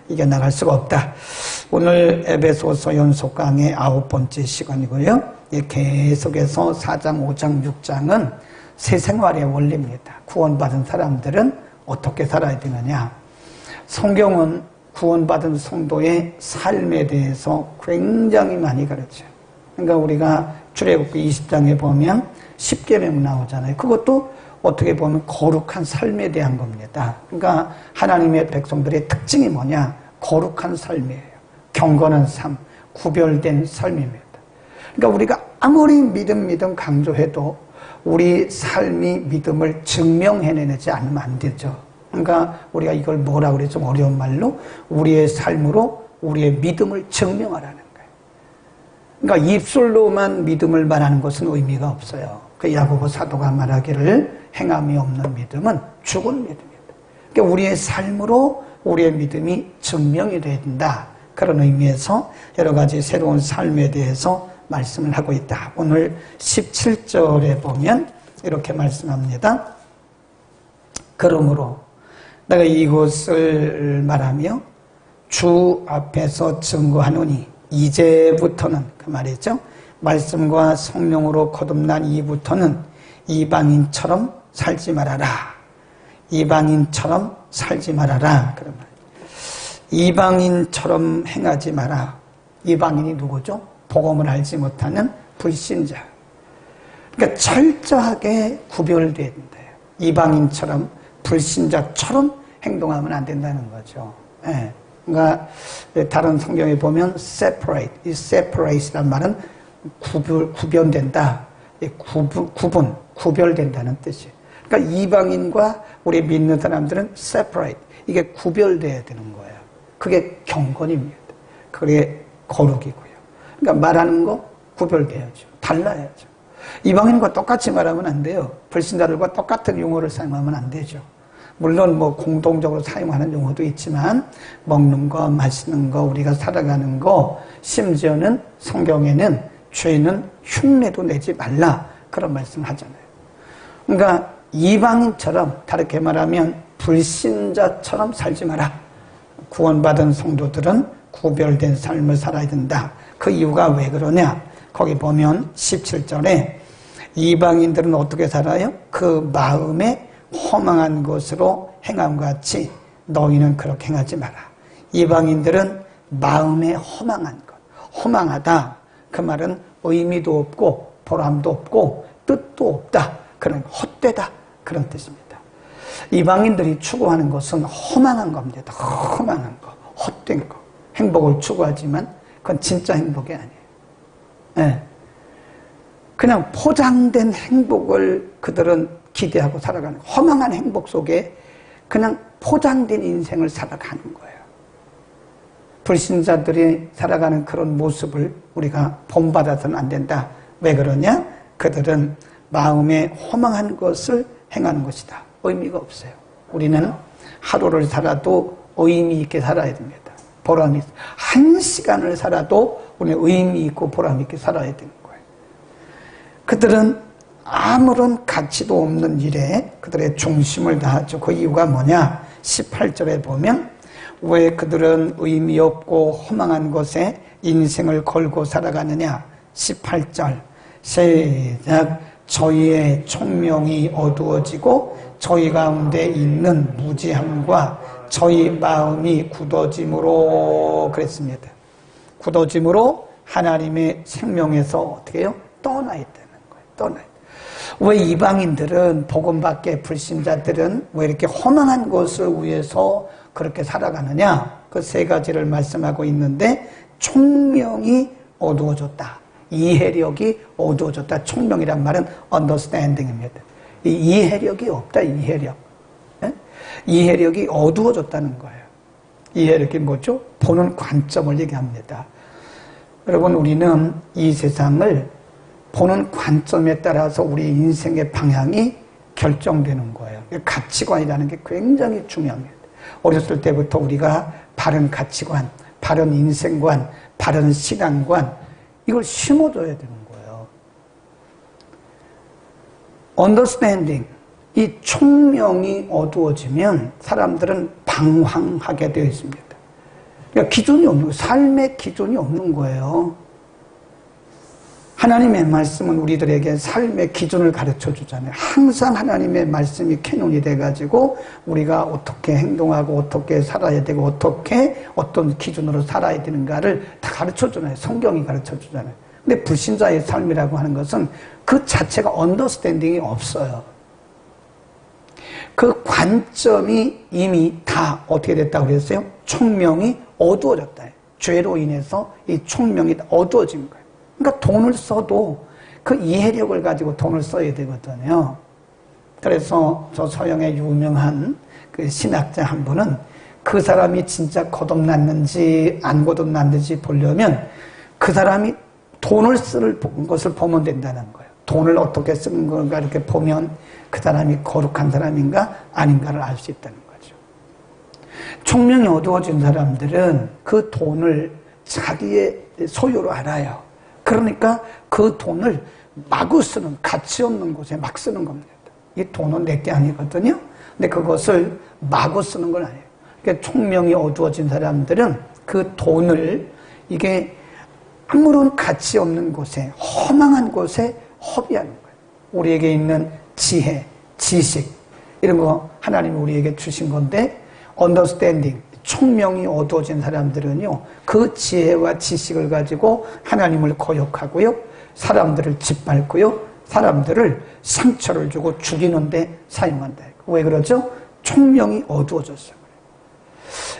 이겨나갈 수가 없다. 오늘 에베소서 연속 강의 9번째 시간이고요. 계속해서 4장, 5장, 6장은 새 생활의 원리입니다. 구원받은 사람들은 어떻게 살아야 되느냐. 성경은 구원받은 성도의 삶에 대해서 굉장히 많이 가르쳐요. 그러니까 우리가 출애굽기 20장에 보면 10계명 나오잖아요. 그것도 어떻게 보면 거룩한 삶에 대한 겁니다. 그러니까 하나님의 백성들의 특징이 뭐냐? 거룩한 삶이에요. 경건한 삶, 구별된 삶입니다. 그러니까 우리가 아무리 믿음 강조해도 우리 삶이 믿음을 증명해내지 않으면 안 되죠. 그러니까 우리가 이걸 뭐라 그래? 좀 어려운 말로 우리의 삶으로 우리의 믿음을 증명하라는 거예요. 그러니까 입술로만 믿음을 말하는 것은 의미가 없어요. 그 야고보 사도가 말하기를 행함이 없는 믿음은 죽은 믿음이다. 그러니까 우리의 삶으로 우리의 믿음이 증명이 돼야 된다. 그런 의미에서 여러 가지 새로운 삶에 대해서 말씀을 하고 있다. 오늘 17절에 보면 이렇게 말씀합니다. 그러므로 내가 이것을 말하며 주 앞에서 증거하노니 이제부터는 그 말이죠. 말씀과 성령으로 거듭난 이부터는 이방인처럼 살지 말아라. 이방인처럼 살지 말아라. 그런 말. 이방인처럼 행하지 마라. 이방인이 누구죠? 복음을 알지 못하는 불신자. 그러니까 철저하게 구별돼야 된대요. 이방인처럼 불신자처럼 행동하면 안 된다는 거죠. 예. 그러니까 다른 성경에 보면 separate, 이 separate란 말은 구별된다. 구별된다는 뜻이에요. 그러니까 이방인과 우리 믿는 사람들은 separate, 이게 구별돼야 되는 거예요. 그게 경건입니다. 그게 거룩이고요. 그러니까 말하는 거 구별돼야죠. 달라야죠. 이방인과 똑같이 말하면 안 돼요. 불신자들과 똑같은 용어를 사용하면 안 되죠. 물론 뭐 공동적으로 사용하는 용어도 있지만 먹는 거, 마시는 거, 우리가 살아가는 거, 심지어는 성경에는 죄는 흉내도 내지 말라 그런 말씀을 하잖아요. 그러니까 이방인처럼, 다르게 말하면 불신자처럼 살지 마라. 구원받은 성도들은 구별된 삶을 살아야 된다. 그 이유가 왜 그러냐? 거기 보면 17절에 이방인들은 어떻게 살아요? 그 마음에 허망한 것으로 행함과 같이 너희는 그렇게 행하지 마라. 이방인들은 마음에 허망한 것, 허망하다. 그 말은 의미도 없고 보람도 없고 뜻도 없다. 그런 헛되다. 그런 뜻입니다. 이방인들이 추구하는 것은 허망한 겁니다. 허망한 거, 헛된 거. 행복을 추구하지만 그건 진짜 행복이 아니에요. 네. 그냥 포장된 행복을 그들은 기대하고 살아가는 거예요. 허망한 행복 속에 그냥 포장된 인생을 살아가는 거예요. 불신자들이 살아가는 그런 모습을 우리가 본받아서는 안 된다. 왜 그러냐? 그들은 마음에 허망한 것을 행하는 것이다. 의미가 없어요. 우리는 하루를 살아도 의미 있게 살아야 됩니다. 보람이 있어요. 한 시간을 살아도 우리는 의미 있고 보람 있게 살아야 되는 거예요. 그들은 아무런 가치도 없는 일에 그들의 중심을 다하죠. 그 이유가 뭐냐? 18절에 보면 왜 그들은 의미 없고 허망한 것에 인생을 걸고 살아가느냐? 18절 시작. 저희의 총명이 어두워지고 저희 가운데 있는 무지함과 저희 마음이 굳어짐으로 그랬습니다. 굳어짐으로 하나님의 생명에서 어떻게 해요? 떠나야 되는 거예요. 떠나야 돼요. 왜 이방인들은, 복음밖에 불신자들은 왜 이렇게 허망한 것을 위해서 그렇게 살아가느냐? 그 세 가지를 말씀하고 있는데, 총명이 어두워졌다. 이해력이 어두워졌다. 총명이란 말은 understanding입니다. 이해력이 없다. 이해력. 네? 이해력이 어두워졌다는 거예요. 이해력이 뭐죠? 보는 관점을 얘기합니다. 여러분, 우리는 이 세상을 보는 관점에 따라서 우리 인생의 방향이 결정되는 거예요. 가치관이라는 게 굉장히 중요합니다. 어렸을 때부터 우리가 바른 가치관, 바른 인생관, 바른 신앙관, 이걸 심어줘야 되는 거예요. understanding, 이 총명이 어두워지면 사람들은 방황하게 되어 있습니다. 그러니까 기준이 없는 거예요. 삶의 기준이 없는 거예요. 하나님의 말씀은 우리들에게 삶의 기준을 가르쳐 주잖아요. 항상 하나님의 말씀이 캐논이 돼가지고 우리가 어떻게 행동하고 어떻게 살아야 되고 어떻게 어떤 기준으로 살아야 되는가를 다 가르쳐 주잖아요. 성경이 가르쳐 주잖아요. 근데 불신자의 삶이라고 하는 것은 그 자체가 언더스탠딩이 없어요. 그 관점이 이미 다 어떻게 됐다고 그랬어요? 총명이 어두워졌다. 죄로 인해서 이 총명이 어두워진 거예요. 그러니까 돈을 써도 그 이해력을 가지고 돈을 써야 되거든요. 그래서 저 서양의 유명한 그 신학자 한 분은 그 사람이 진짜 거듭났는지 안 거듭났는지 보려면 그 사람이 돈을 쓰는 것을 보면 된다는 거예요. 돈을 어떻게 쓰는 건가 이렇게 보면 그 사람이 거룩한 사람인가 아닌가를 알 수 있다는 거죠. 총명이 어두워진 사람들은 그 돈을 자기의 소유로 알아요. 그러니까 그 돈을 마구 쓰는, 가치 없는 곳에 막 쓰는 겁니다. 이 돈은 내 게 아니거든요. 근데 그것을 마구 쓰는 건 아니에요. 그러니까 총명이 어두워진 사람들은 그 돈을 이게 아무런 가치 없는 곳에, 허망한 곳에 허비하는 거예요. 우리에게 있는 지혜, 지식, 이런 거 하나님이 우리에게 주신 건데, understanding, 총명이 어두워진 사람들은요, 그 지혜와 지식을 가지고 하나님을 거역하고요, 사람들을 짓밟고요, 사람들을 상처를 주고 죽이는데 사용한다. 왜 그러죠? 총명이 어두워졌어요.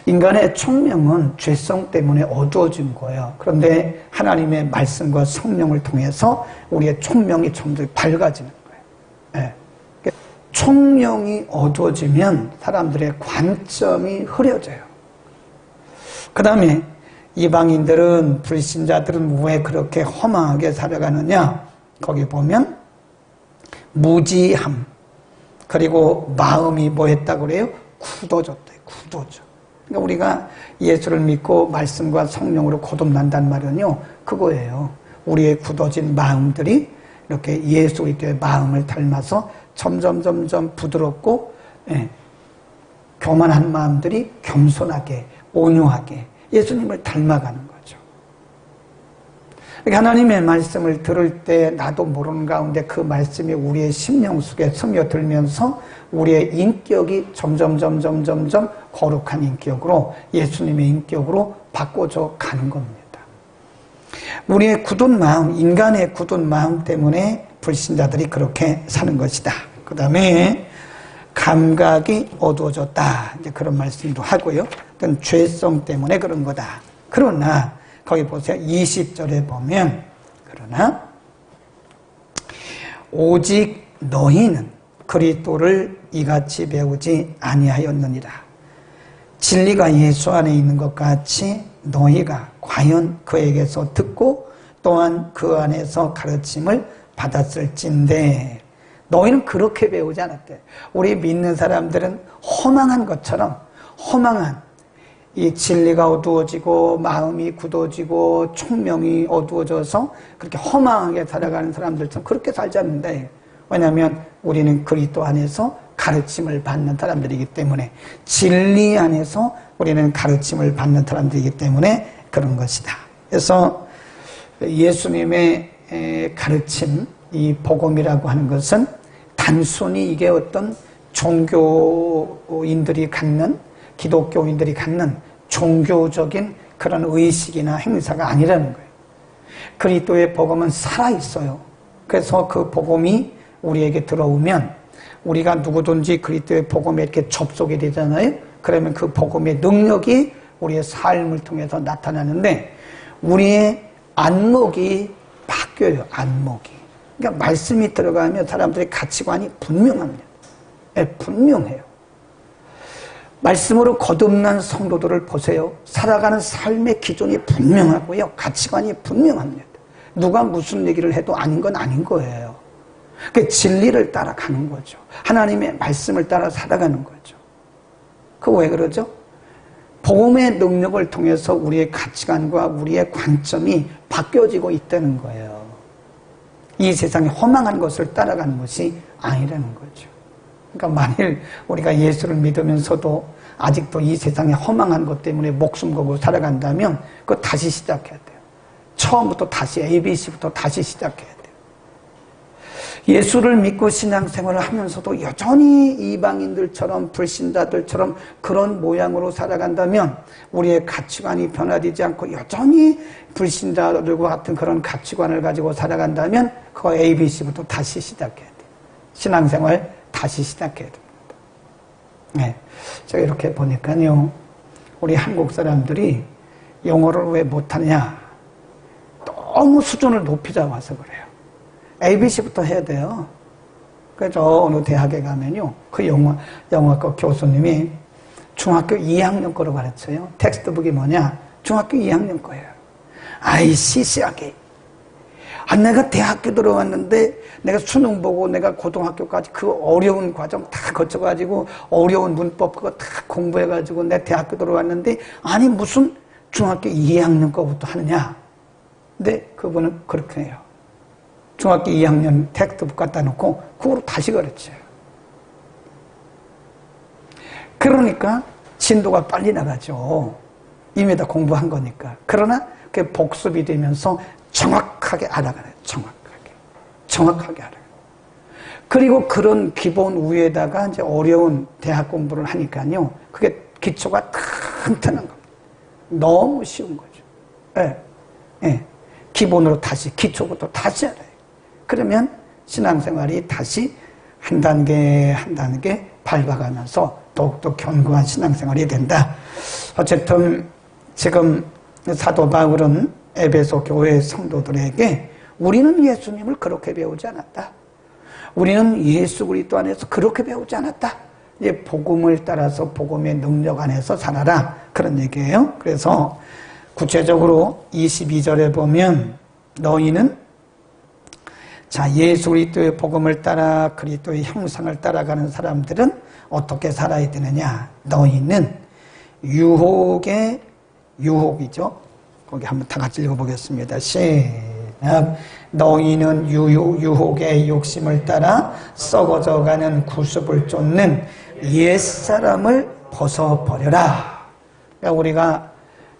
인간의 총명은 죄성 때문에 어두워진 거예요. 그런데 하나님의 말씀과 성령을 통해서 우리의 총명이 점점 밝아지는 거예요. 네. 총명이 어두워지면 사람들의 관점이 흐려져요. 그 다음에 이방인들은, 불신자들은 왜 그렇게 허망하게 살아가느냐? 거기 보면 무지함, 그리고 마음이 뭐 했다고 그래요? 굳어졌다. 굳어져. 그러니까 우리가 예수를 믿고 말씀과 성령으로 거듭난단 말은요, 그거예요. 우리의 굳어진 마음들이 이렇게 예수 그리스도의 마음을 닮아서 점점 부드럽고, 교만한 마음들이 겸손하게, 온유하게 예수님을 닮아가는 거죠. 하나님의 말씀을 들을 때 나도 모르는 가운데 그 말씀이 우리의 심령 속에 스며들면서 우리의 인격이 점점 거룩한 인격으로, 예수님의 인격으로 바꿔져 가는 겁니다. 우리의 굳은 마음, 인간의 굳은 마음 때문에 불신자들이 그렇게 사는 것이다. 그 다음에 감각이 어두워졌다. 이제 그런 말씀도 하고요. 그건 죄성 때문에 그런 거다. 그러나 거기 보세요. 20절에 보면, 그러나 오직 너희는 그리스도를 이같이 배우지 아니하였느니라. 진리가 예수 안에 있는 것 같이 너희가 과연 그에게서 듣고 또한 그 안에서 가르침을 받았을진데, 너희는 그렇게 배우지 않았대. 우리 믿는 사람들은 허망한 것처럼, 허망한 이 진리가 어두워지고 마음이 굳어지고 총명이 어두워져서 그렇게 허망하게 살아가는 사람들처럼 그렇게 살지 않는데, 왜냐하면 우리는 그리스도 안에서 가르침을 받는 사람들이기 때문에, 진리 안에서 우리는 가르침을 받는 사람들이기 때문에 그런 것이다. 그래서 예수님의 가르침, 이 복음이라고 하는 것은 단순히 이게 어떤 종교인들이 갖는, 기독교인들이 갖는 종교적인 그런 의식이나 행사가 아니라는 거예요. 그리스도의 복음은 살아있어요. 그래서 그 복음이 우리에게 들어오면 우리가 누구든지 그리스도의 복음에 이렇게 접속이 되잖아요. 그러면 그 복음의 능력이 우리의 삶을 통해서 나타나는데, 우리의 안목이 바뀌어요. 안목이. 그러니까 말씀이 들어가면 사람들의 가치관이 분명합니다. 분명해요. 말씀으로 거듭난 성도들을 보세요. 살아가는 삶의 기준이 분명하고요. 가치관이 분명합니다. 누가 무슨 얘기를 해도 아닌 건 아닌 거예요. 그 진리를 따라가는 거죠. 하나님의 말씀을 따라 살아가는 거죠. 그 왜 그러죠? 복음의 능력을 통해서 우리의 가치관과 우리의 관점이 바뀌어지고 있다는 거예요. 이 세상에 허망한 것을 따라가는 것이 아니라는 거죠. 그러니까 만일 우리가 예수를 믿으면서도 아직도 이 세상에 허망한 것 때문에 목숨 걸고 살아간다면 그거 다시 시작해야 돼요. 처음부터 다시 ABC부터 다시 시작해야 돼요. 예수를 믿고 신앙생활을 하면서도 여전히 이방인들처럼 불신자들처럼 그런 모양으로 살아간다면 우리의 가치관이 변화되지 않고 여전히 불신자들과 같은 그런 가치관을 가지고 살아간다면 그거 ABC부터 다시 시작해야 돼요. 신앙생활 다시 시작해야 됩니다. 네. 제가 이렇게 보니까요, 우리 한국 사람들이 영어를 왜 못하냐, 너무 수준을 높이 잡아서 그래요. ABC부터 해야 돼요. 그래서 어느 대학에 가면요, 그 영어과 교수님이 중학교 2학년 거로 가르쳐요. 텍스트북이 뭐냐? 중학교 2학년 거예요. 아이, 시시하게. 내가 대학교 들어왔는데 내가 수능 보고 내가 고등학교까지 그 어려운 과정 다 거쳐가지고 어려운 문법 그거 다 공부해가지고 내 대학교 들어왔는데 아니 무슨 중학교 2학년 거부터 하느냐. 근데 그분은 그렇게 해요. 중학교 2학년 텍스트북 갖다 놓고 그거로 다시 가르쳐요. 그러니까 진도가 빨리 나가죠. 이미 다 공부한 거니까. 그러나 그게 복습이 되면서 정확하게 알아가요. 정확하게 알아가요. 그리고 그런 기본 위에다가 이제 어려운 대학 공부를 하니까요. 그게 기초가 튼튼한 겁니다. 너무 쉬운 거죠. 예. 예. 기본으로 다시, 기초부터 다시 알아요. 그러면 신앙생활이 다시 한 단계 한 단계 밟아가면서 더욱더 견고한 신앙생활이 된다. 어쨌든 지금 사도 바울은 에베소 교회 성도들에게 우리는 예수님을 그렇게 배우지 않았다. 우리는 예수 그리스도 안에서 그렇게 배우지 않았다. 이제 복음을 따라서 복음의 능력 안에서 살아라. 그런 얘기예요. 그래서 구체적으로 22절에 보면 너희는 자 예수 그리스도의 복음을 따라 그리스도의 형상을 따라가는 사람들은 어떻게 살아야 되느냐. 너희는 유혹의 유혹이죠. 거기 한번 다 같이 읽어보겠습니다. 시작. 너희는 유혹의 욕심을 따라 썩어져가는 구습을 쫓는 옛사람을 벗어버려라. 그러니까 우리가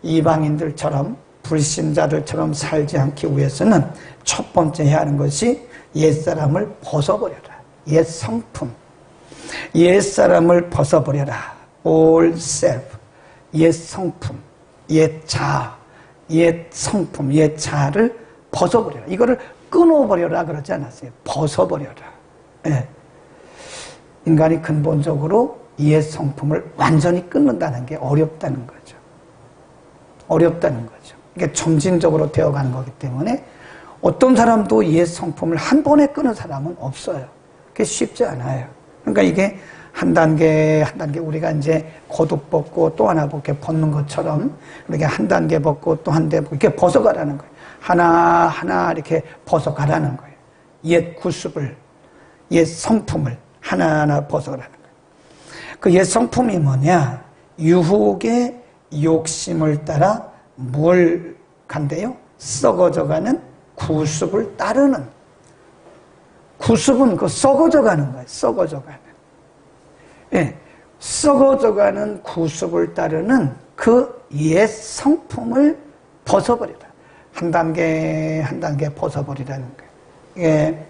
이방인들처럼 불신자들처럼 살지 않기 위해서는 첫 번째 해야 하는 것이 옛사람을 벗어버려라. 옛 성품, 옛사람을 벗어버려라. All self, 옛 성품, 옛 자아, 옛 성품, 옛 자아를 벗어버려라. 이거를 끊어버려라 그러지 않았어요. 벗어버려라. 예. 인간이 근본적으로 옛 성품을 완전히 끊는다는 게 어렵다는 거죠. 어렵다는 거죠. 이게 점진적으로 되어가는 거기 때문에 어떤 사람도 옛 성품을 한 번에 끊은 사람은 없어요. 그게 쉽지 않아요. 그러니까 이게 한 단계 한 단계 우리가 이제 겉옷 벗고 또 하나 이렇게 벗는 것처럼 이렇게 한 단계 벗고 또 한 단계 이렇게 벗어가라는 거예요. 하나하나 이렇게 벗어가라는 거예요. 옛 구습을, 옛 성품을 하나하나 벗어가라는 거예요. 그 옛 성품이 뭐냐? 유혹의 욕심을 따라 뭘 간대요? 썩어져가는 구습을 따르는. 구습은 그 썩어져가는 거예요. 썩어져가는. 예, 썩어져가는 구습을 따르는 그 옛 성품을 벗어버리라. 한 단계 한 단계 벗어버리라는 거예요. 이게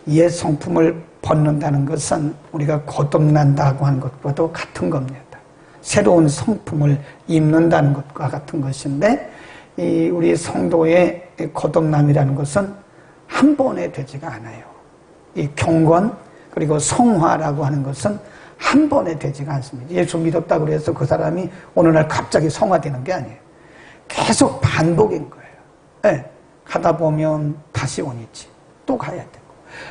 옛 성품을 벗는다는 것은 우리가 거듭난다고 하는 것과도 같은 겁니다. 새로운 성품을 입는다는 것과 같은 것인데 이 우리 성도의 거듭남이라는 것은 한 번에 되지가 않아요. 이 경건 그리고 성화라고 하는 것은 한 번에 되지가 않습니다. 예수 믿었다고 해서 그 사람이 어느 날 갑자기 성화되는 게 아니에요. 계속 반복인 거예요. 네. 가다 보면 다시 원이지 또 가야 되고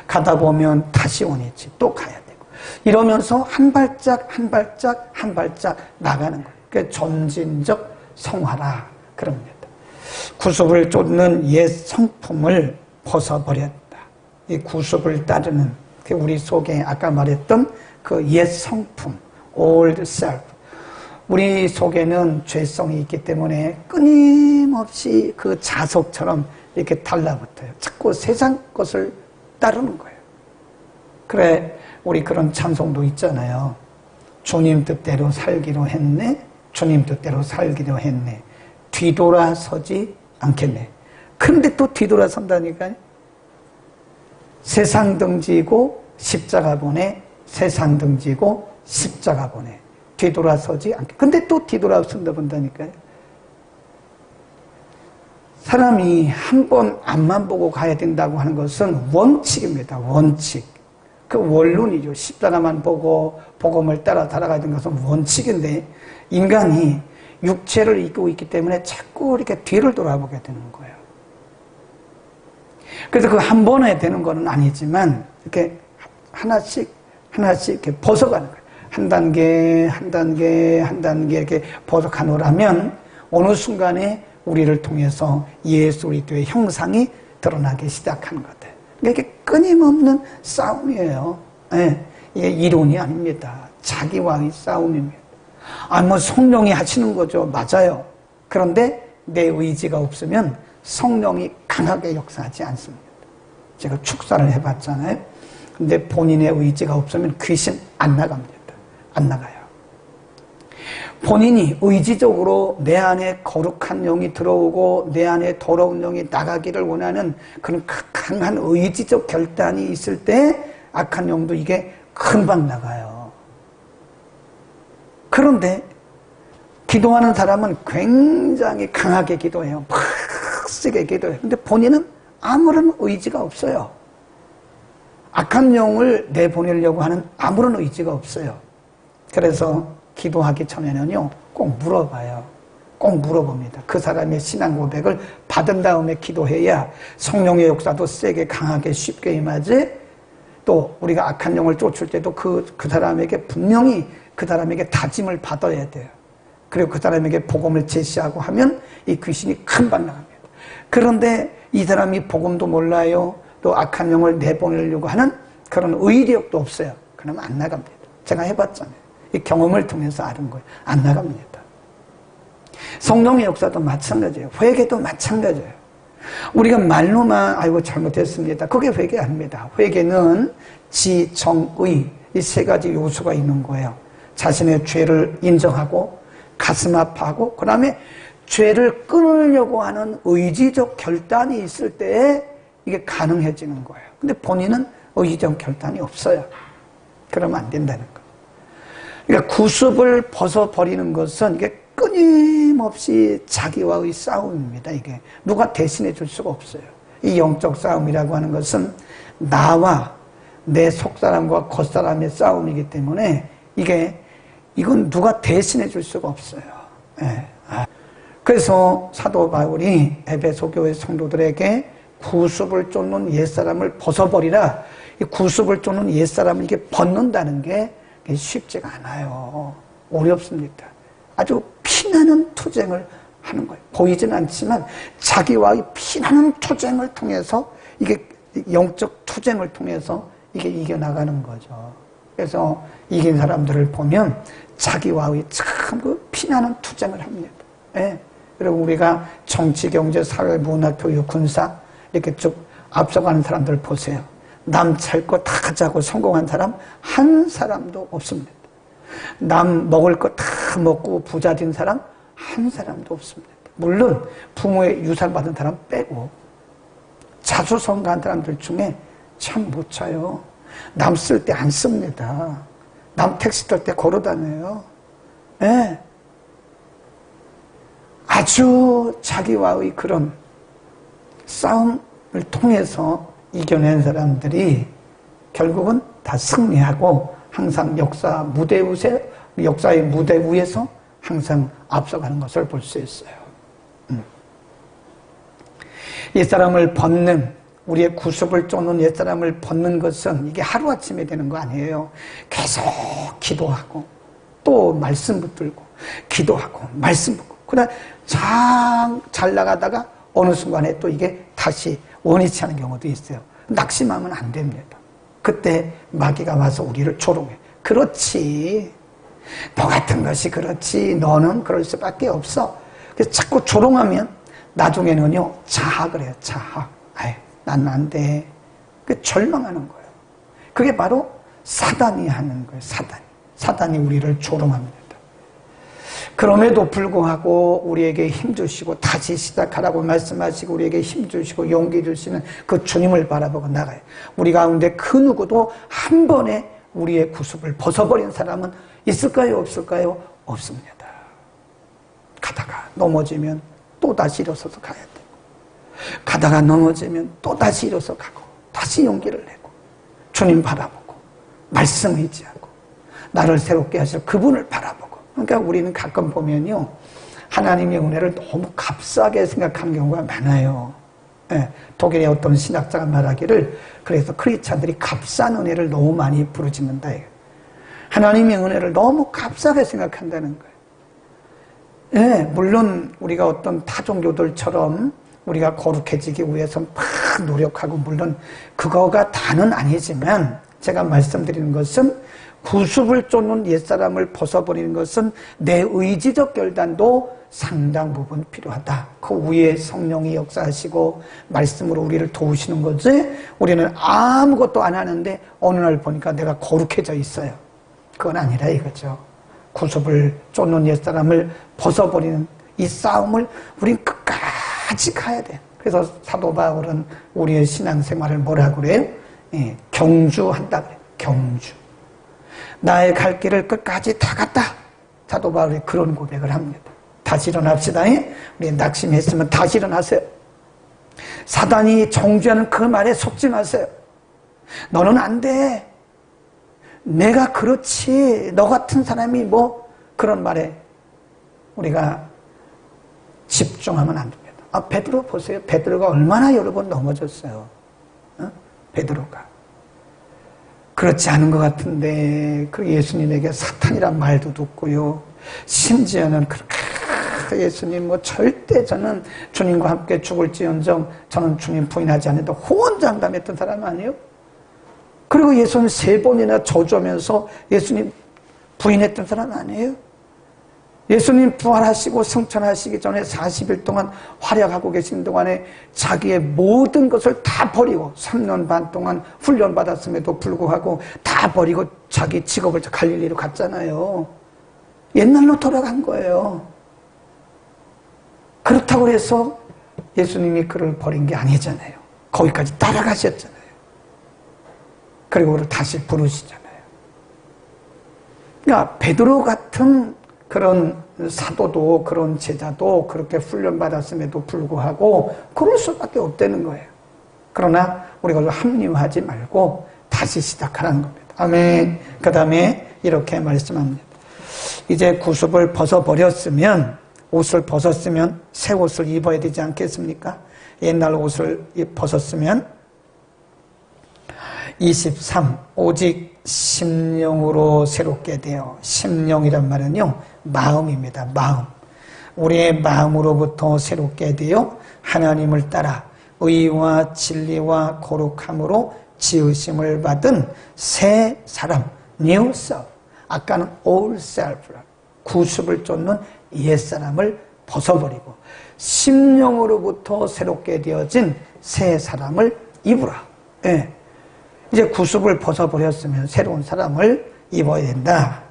가다 보면 다시 원이지 또 가야 되고 이러면서 한 발짝 한 발짝 한 발짝 나가는 거예요. 그게 점진적 성화라 그럽니다. 구습을 쫓는 옛 성품을 벗어버렸다. 이 구습을 따르는 우리 속에 아까 말했던 그 옛 성품, old self. 우리 속에는 죄성이 있기 때문에 끊임없이 그 자석처럼 이렇게 달라붙어요. 자꾸 세상 것을 따르는 거예요. 그래, 우리 그런 찬송도 있잖아요. 주님 뜻대로 살기로 했네. 주님 뜻대로 살기로 했네. 뒤돌아서지 않겠네. 그런데 또 뒤돌아선다니까요. 세상 등지고 십자가 보내. 세상 등지고 십자가 보내. 뒤돌아서지 않게. 근데 또 뒤돌아선다 본다니까요. 사람이 한 번 앞만 보고 가야 된다고 하는 것은 원칙입니다. 원칙. 그 원론이죠. 십자가만 보고 복음을 따라 달아가야 되는 것은 원칙인데 인간이 육체를 입고 있기 때문에 자꾸 이렇게 뒤를 돌아보게 되는 거예요. 그래서 그 한 번에 되는 건 아니지만 이렇게 하나씩 이렇게 벗어가는 거예요. 한 단계 이렇게 벗어가노라면 어느 순간에 우리를 통해서 예수 그리스도의 형상이 드러나기 시작하는 것 같아요. 이게 끊임없는 싸움이에요. 네, 이게 이론이 아닙니다. 자기와의 싸움입니다. 뭐 성령이 하시는 거죠. 맞아요. 그런데 내 의지가 없으면 성령이 강하게 역사하지 않습니다. 제가 축사를 해봤잖아요. 근데 본인의 의지가 없으면 귀신 안 나갑니다. 안 나가요. 본인이 의지적으로 내 안에 거룩한 영이 들어오고 내 안에 더러운 영이 나가기를 원하는 그런 강한 의지적 결단이 있을 때 악한 영도 이게 금방 나가요. 그런데 기도하는 사람은 굉장히 강하게 기도해요. 막 세게 기도해요. 근데 본인은 아무런 의지가 없어요. 악한 영을 내보내려고 하는 아무런 의지가 없어요. 그래서 기도하기 전에는요, 꼭 물어봐요. 꼭 물어봅니다. 그 사람의 신앙 고백을 받은 다음에 기도해야 성령의 역사도 세게 강하게 쉽게 임하지. 또 우리가 악한 영을 쫓을 때도 그 사람에게 분명히 그 사람에게 다짐을 받아야 돼요. 그리고 그 사람에게 복음을 제시하고 하면 이 귀신이 금방 나갑니다. 그런데 이 사람이 복음도 몰라요. 또 악한 영을 내보내려고 하는 그런 의력도 없어요. 그러면 안 나갑니다. 제가 해봤잖아요. 이 경험을 통해서 아는 거예요. 안 나갑니다. 성령의 역사도 마찬가지예요. 회개도 마찬가지예요. 우리가 말로만 아이고 잘못했습니다. 그게 회개 아닙니다. 회개는 지, 정, 의 이 세 가지 요소가 있는 거예요. 자신의 죄를 인정하고 가슴 아파하고 그 다음에 죄를 끊으려고 하는 의지적 결단이 있을 때에 이게 가능해지는 거예요. 근데 본인은 의지적 결단이 없어요. 그러면 안 된다는 거예요. 그러니까 구습을 벗어버리는 것은 이게 끊임없이 자기와의 싸움입니다. 이게 누가 대신해 줄 수가 없어요. 이 영적 싸움이라고 하는 것은 나와 내 속사람과 겉사람의 싸움이기 때문에 이건 누가 대신해 줄 수가 없어요. 네. 그래서 사도 바울이 에베소 교회 성도들에게 구습을 쫓는 옛사람을 벗어버리라. 이 구습을 쫓는 옛사람을 이게 벗는다는 게 쉽지가 않아요. 어렵습니다. 아주 피나는 투쟁을 하는 거예요. 보이지는 않지만 자기와의 피나는 투쟁을 통해서 이게 영적 투쟁을 통해서 이게 이겨나가는 거죠. 그래서 이긴 사람들을 보면 자기와의 참 그 피나는 투쟁을 합니다. 예. 그리고 우리가 정치, 경제, 사회, 문화, 교육, 군사 이렇게 쭉 앞서가는 사람들 보세요. 남 찰 거 다 가자고 성공한 사람 한 사람도 없습니다. 남 먹을 거 다 먹고 부자 된 사람 한 사람도 없습니다. 물론 부모의 유산 받은 사람 빼고 자수성가한 사람들 중에 참 못 차요. 남 쓸 때 안 씁니다. 남 택시 탈 때 걸어 다녀요. 네. 아주 자기와의 그런 싸움을 통해서 이겨낸 사람들이 결국은 다 승리하고 항상 역사의 무대 위에서 항상 앞서가는 것을 볼 수 있어요. 옛사람을 벗는, 우리의 구습을 쫓는 옛사람을 벗는 것은 이게 하루아침에 되는 거 아니에요. 계속 기도하고 또 말씀 붙들고 기도하고 말씀 붙고 그러다 잘 나가다가 어느 순간에 또 이게 다시 원위치 않은 경우도 있어요. 낙심하면 안 됩니다. 그때 마귀가 와서 우리를 조롱해. 그렇지. 너 같은 것이 그렇지. 너는 그럴 수밖에 없어. 그래서 자꾸 조롱하면 나중에는요, 자학을 해요. 자학. 아유, 난 안 돼. 그 절망하는 거예요. 그게 바로 사단이 하는 거예요. 사단. 사단이 우리를 조롱합니다. 그럼에도 불구하고 우리에게 힘주시고 다시 시작하라고 말씀하시고 우리에게 힘주시고 용기 주시는 그 주님을 바라보고 나가요. 우리 가운데 그 누구도 한 번에 우리의 구습을 벗어버린 사람은 있을까요? 없을까요? 없습니다. 가다가 넘어지면 또다시 일어서서 가야 되고, 가다가 넘어지면 또다시 일어서 가고, 다시 용기를 내고, 주님 바라보고, 말씀 의지하고, 나를 새롭게 하실 그분을 바라보고. 그러니까 우리는 가끔 보면요, 하나님의 은혜를 너무 값싸게 생각하는 경우가 많아요. 예, 독일의 어떤 신학자가 말하기를, 그래서 크리스찬들이 값싼 은혜를 너무 많이 부르짖는다. 하나님의 은혜를 너무 값싸게 생각한다는 거예요. 예, 물론 우리가 어떤 타종교들처럼 우리가 거룩해지기 위해서 막 노력하고, 물론 그거가 다는 아니지만, 제가 말씀드리는 것은 구습을 쫓는 옛사람을 벗어버리는 것은 내 의지적 결단도 상당 부분 필요하다. 그 위에 성령이 역사하시고 말씀으로 우리를 도우시는 거지, 우리는 아무것도 안 하는데 어느 날 보니까 내가 거룩해져 있어요. 그건 아니라 이거죠. 구습을 쫓는 옛사람을 벗어버리는 이 싸움을 우린 끝까지 가야 돼. 그래서 사도 바울은 우리의 신앙생활을 뭐라 그래요? 예, 경주한다 그래요. 경주. 나의 갈 길을 끝까지 다 갔다. 사도 바울이 그런 고백을 합니다. 다시 일어납시다. 우리 낙심했으면 다시 일어나세요. 사단이 정죄하는 그 말에 속지 마세요. 너는 안 돼. 내가 그렇지. 너 같은 사람이 뭐, 그런 말에 우리가 집중하면 안 됩니다. 베드로 보세요. 베드로가 얼마나 여러 번 넘어졌어요. 베드로가. 그렇지 않은 것 같은데, 그 예수님에게 사탄이란 말도 듣고요. 심지어는 그렇게 예수님 뭐 절대 저는 주님과 함께 죽을지언정 저는 주님 부인하지 않는다 호언장담했던 사람 아니에요? 그리고 예수님 3번이나 저주하면서 예수님 부인했던 사람 아니에요? 예수님 부활하시고 승천하시기 전에 40일 동안 활약하고 계신 동안에 자기의 모든 것을 다 버리고 3년 반 동안 훈련받았음에도 불구하고 다 버리고 자기 직업을 갈릴리로 갔잖아요. 옛날로 돌아간 거예요. 그렇다고 해서 예수님이 그를 버린 게 아니잖아요. 거기까지 따라가셨잖아요. 그리고 그를 다시 부르시잖아요. 그러니까 베드로 같은 그런 사도도 그런 제자도 그렇게 훈련받았음에도 불구하고 그럴 수밖에 없다는 거예요. 그러나 우리가 합리화하지 말고 다시 시작하라는 겁니다. 아멘. 그 다음에 이렇게 말씀합니다. 이제 구습을 벗어버렸으면, 옷을 벗었으면 새 옷을 입어야 되지 않겠습니까? 옛날 옷을 벗었으면 23. 오직 심령으로 새롭게 되어. 심령이란 말은요, 마음입니다. 마음. 우리의 마음으로부터 새롭게 되어 하나님을 따라 의와 진리와 거룩함으로 지으심을 받은 새 사람, new self. 아까는 old self, 구습을 쫓는 옛사람을 벗어버리고 심령으로부터 새롭게 되어진 새 사람을 입으라. 예. 이제 구습을 벗어버렸으면 새로운 사람을 입어야 된다.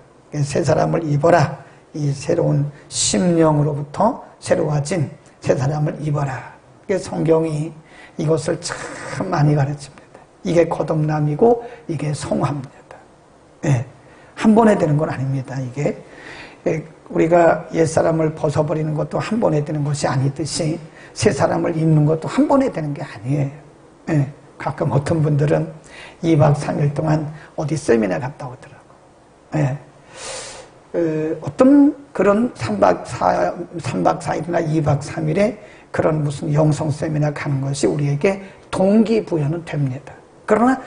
새 사람을 입어라. 이 새로운 심령으로부터 새로워진 새 사람을 입어라. 성경이 이것을 참 많이 가르칩니다. 이게 거듭남이고 이게 성화입니다. 예. 한 번에 되는 건 아닙니다. 이게 우리가 옛사람을 벗어버리는 것도 한 번에 되는 것이 아니듯이 새 사람을 입는 것도 한 번에 되는 게 아니에요. 예. 가끔 어떤 분들은 2박 3일 동안 어디 세미나 갔다 오더라고. 예. 어떤 그런 3박 4일이나 2박 3일에 그런 무슨 영성 세미나 가는 것이 우리에게 동기부여는 됩니다. 그러나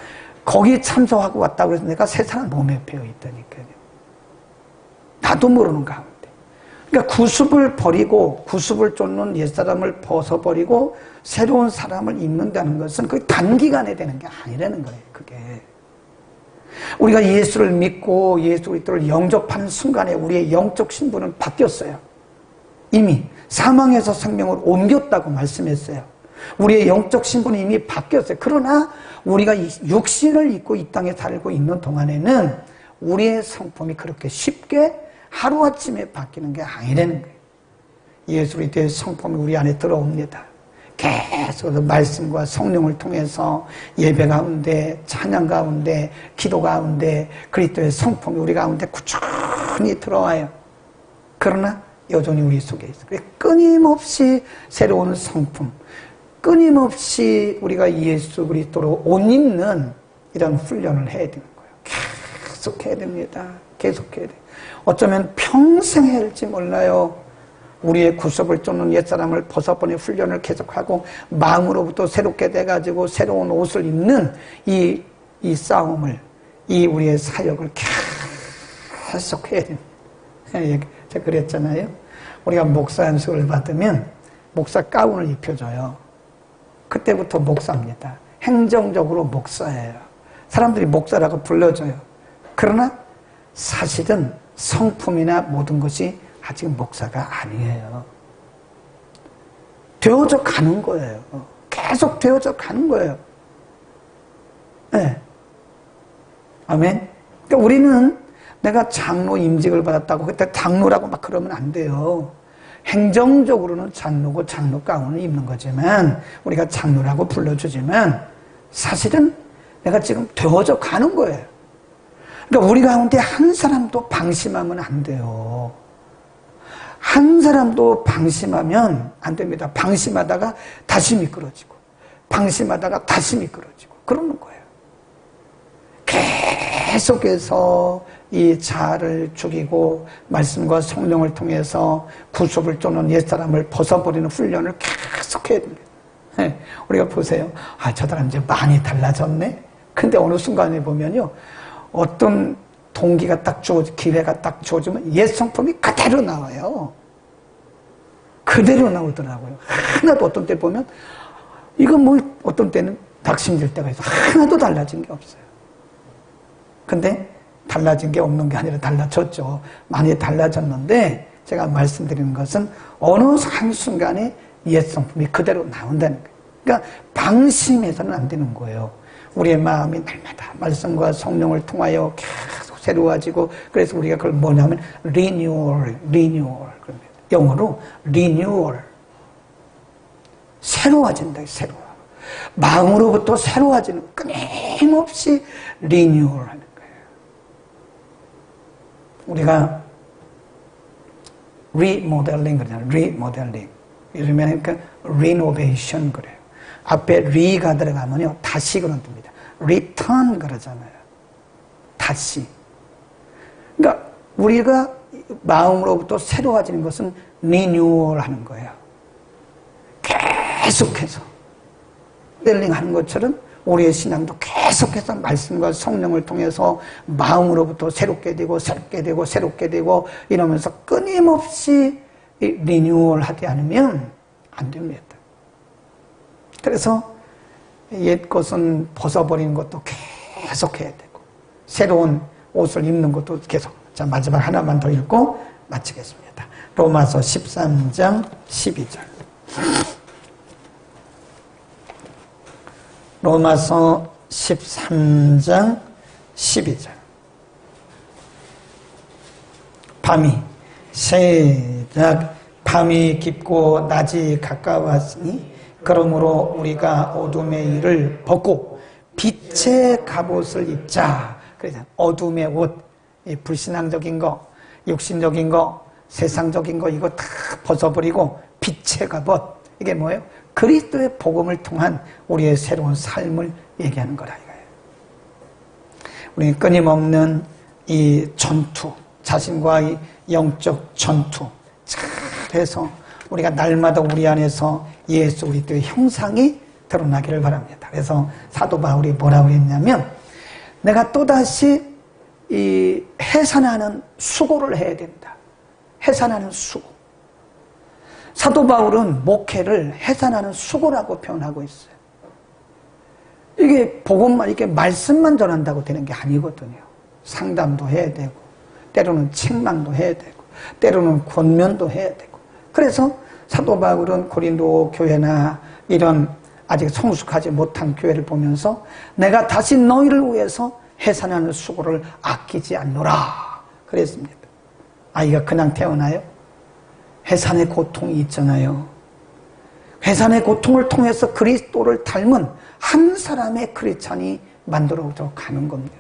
거기 참석하고 왔다고 해서 내가 새 사람 몸에 배어 있다니까요. 나도 모르는 가운데. 그러니까 구습을 버리고 구습을 쫓는 옛사람을 벗어버리고 새로운 사람을 입는다는 것은 그게 단기간에 되는 게 아니라는 거예요. 그게. 우리가 예수를 믿고 예수 그리스도를 영접하는 순간에 우리의 영적 신분은 바뀌었어요. 이미 사망에서 생명으로 옮겼다고 말씀했어요. 우리의 영적 신분이 이미 바뀌었어요. 그러나 우리가 육신을 입고 이 땅에 살고 있는 동안에는 우리의 성품이 그렇게 쉽게 하루아침에 바뀌는 게 아니라는 거예요. 예수 그리스도의 성품이 우리 안에 들어옵니다. 계속 말씀과 성령을 통해서 예배 가운데, 찬양 가운데, 기도 가운데 그리스도의 성품이 우리 가운데 꾸준히 들어와요. 그러나 여전히 우리 속에 있어요. 끊임없이 새로운 성품, 끊임없이 우리가 예수 그리스도로 옷 입는 이런 훈련을 해야 되는 거예요. 계속 해야 됩니다. 계속 해야 돼요. 어쩌면 평생 해야 할지 몰라요. 우리의 구습을 쫓는 옛사람을 벗어버리는 훈련을 계속하고 마음으로부터 새롭게 돼가지고 새로운 옷을 입는 이 싸움을, 이 우리의 사역을 계속 해야 됩니다. 제가 그랬잖아요. 우리가 목사 연수를 받으면 목사 가운을 입혀줘요. 그때부터 목사입니다. 행정적으로 목사예요. 사람들이 목사라고 불러줘요. 그러나 사실은 성품이나 모든 것이 아직 목사가 아니에요. 되어져 가는 거예요. 계속 되어져 가는 거예요. 네. 아멘. 그러니까 우리는 내가 장로 임직을 받았다고 그때 장로라고 막 그러면 안 돼요. 행정적으로는 장로고 장로 가운을 입는 거지만 우리가 장로라고 불러주지만 사실은 내가 지금 되어져 가는 거예요. 그러니까 우리 가운데 한 사람도 방심하면 안 돼요. 한 사람도 방심하면 안 됩니다. 방심하다가 다시 미끄러지고 방심하다가 다시 미끄러지고 그러는 거예요. 계속해서 이 자아를 죽이고 말씀과 성령을 통해서 구속을 쫓는 옛사람을 벗어버리는 훈련을 계속해야 됩니다. 네, 우리가 보세요. 아, 저 사람 이제 많이 달라졌네? 근데 어느 순간에 보면요. 어떤 동기가 딱 기회가 딱 주어지면 옛 성품이 그대로 나와요. 그대로 나오더라고요. 하나도 어떤 때 보면, 이거 뭐 어떤 때는 낙심될 때가 있어. 하나도 달라진 게 없어요. 근데 달라진 게 없는 게 아니라 달라졌죠. 많이 달라졌는데, 제가 말씀드리는 것은 어느 한순간에 옛 성품이 그대로 나온다는 거예요. 그러니까 방심해서는 안 되는 거예요. 우리의 마음이 날마다 말씀과 성령을 통하여 계속 새로워지고, 그래서 우리가 그걸 뭐냐면 renewal 그럽니다. 영어로 renewal, 새로워진다. 새로워. 마음으로부터 새로워지는, 끊임없이 renewal 하는 거예요. 우리가 remodeling 그러잖아요. remodeling. 요즘에는 그 renovation 그래요. 앞에 re가 들어가면요 다시 그런 뜻입니다. return 그러잖아요. 다시. 그러니까 우리가 마음으로부터 새로워지는 것은 renewal 하는 거예요. 계속해서 셀링 하는 것처럼 우리의 신앙도 계속해서 말씀과 성령을 통해서 마음으로부터 새롭게 되고 새롭게 되고 새롭게 되고 이러면서 끊임없이 리뉴얼 하지 않으면 안 됩니다. 그래서 옛 것은 벗어버리는 것도 계속 해야 되고 새로운 옷을 입는 것도 계속. 자, 마지막 하나만 더 읽고 마치겠습니다. 로마서 13장 12절. 로마서 13장 12절. 밤이 시작. 밤이 깊고 낮이 가까웠으니 그러므로 우리가 어둠의 일을 벗고 빛의 갑옷을 입자. 그래서 어둠의 옷, 불신앙적인 거, 육신적인 거, 세상적인 거 이거 다 벗어버리고 빛의 갑옷. 이게 뭐예요? 그리스도의 복음을 통한 우리의 새로운 삶을 얘기하는 거라 이거예요. 우리는 끊임없는 이 전투, 자신과의 영적 전투 잘해서 우리가 날마다 우리 안에서 예수 그리스도의 형상이 드러나기를 바랍니다. 그래서 사도 바울이 뭐라고 했냐면 내가 또다시 이 해산하는 수고를 해야 된다. 해산하는 수고. 사도 바울은 목회를 해산하는 수고라고 표현하고 있어요. 이게 복음만 이렇게 말씀만 전한다고 되는 게 아니거든요. 상담도 해야 되고 때로는 책망도 해야 되고 때로는 권면도 해야 되고 그래서 사도 바울은 고린도 교회나 이런 아직 성숙하지 못한 교회를 보면서 내가 다시 너희를 위해서 해산하는 수고를 아끼지 않노라 그랬습니다. 아이가 그냥 태어나요? 해산의 고통이 있잖아요. 해산의 고통을 통해서 그리스도를 닮은 한 사람의 크리스찬이 만들어져 가는 겁니다.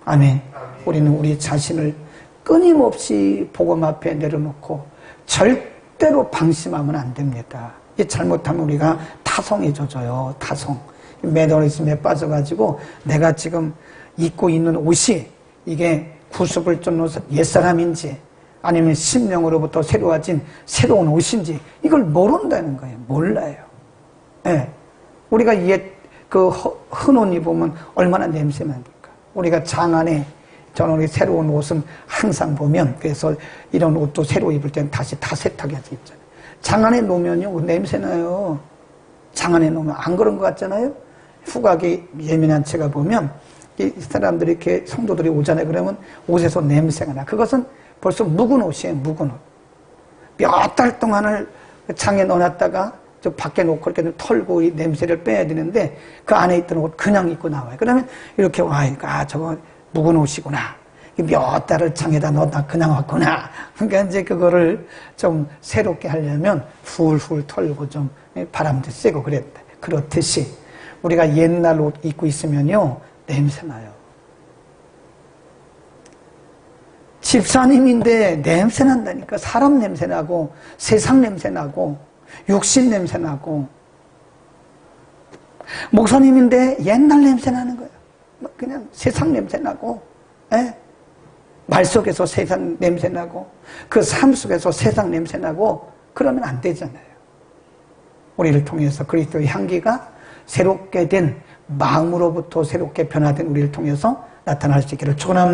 아멘. 우리는 우리 자신을 끊임없이 복음 앞에 내려놓고 절대로 방심하면 안 됩니다. 이 잘못하면 우리가 타성이 젖어요. 타성. 매너리즘에 빠져가지고 내가 지금 입고 있는 옷이 이게 구습을 쫓는 옛사람인지 아니면 심령으로부터 새로워진 새로운 옷인지 이걸 모른다는 거예요. 몰라요. 예. 우리가 그 흔 옷 입으면 얼마나 냄새 납니까? 우리가 장안에 저는 우리 새로운 옷은 항상 보면 그래서 이런 옷도 새로 입을 때는 다시 다 세탁해서 입잖아요. 장안에 놓으면요 냄새 나요. 장안에 놓으면 안 그런 것 같잖아요. 후각이 예민한 채가 보면 이 사람들이 이렇게 성도들이 오잖아요. 그러면 옷에서 냄새가 나. 그것은 벌써 묵은 옷이에요. 묵은 옷. 몇 달 동안을 장에 넣어놨다가 저 밖에 놓고 이렇게 털고 이 냄새를 빼야 되는데 그 안에 있던 옷 그냥 입고 나와요. 그러면 이렇게 와니까 저거 묵은 옷이구나. 몇 달을 장에다 넣었다 그냥 왔구나. 그러니까 이제 그거를 좀 새롭게 하려면 훌훌 털고 좀 바람도 쐬고 그랬다. 그렇듯이 우리가 옛날 옷 입고 있으면요 냄새 나요. 집사님인데 냄새 난다니까. 사람 냄새 나고 세상 냄새 나고 육신 냄새 나고. 목사님인데 옛날 냄새 나는 거예요. 그냥 세상 냄새 나고, 예? 말 속에서 세상 냄새 나고 그 삶 속에서 세상 냄새 나고 그러면 안 되잖아요. 우리를 통해서 그리스도의 향기가 새롭게 된 마음으로부터 새롭게 변화된 우리를 통해서 나타날 수 있기를 축원합니다.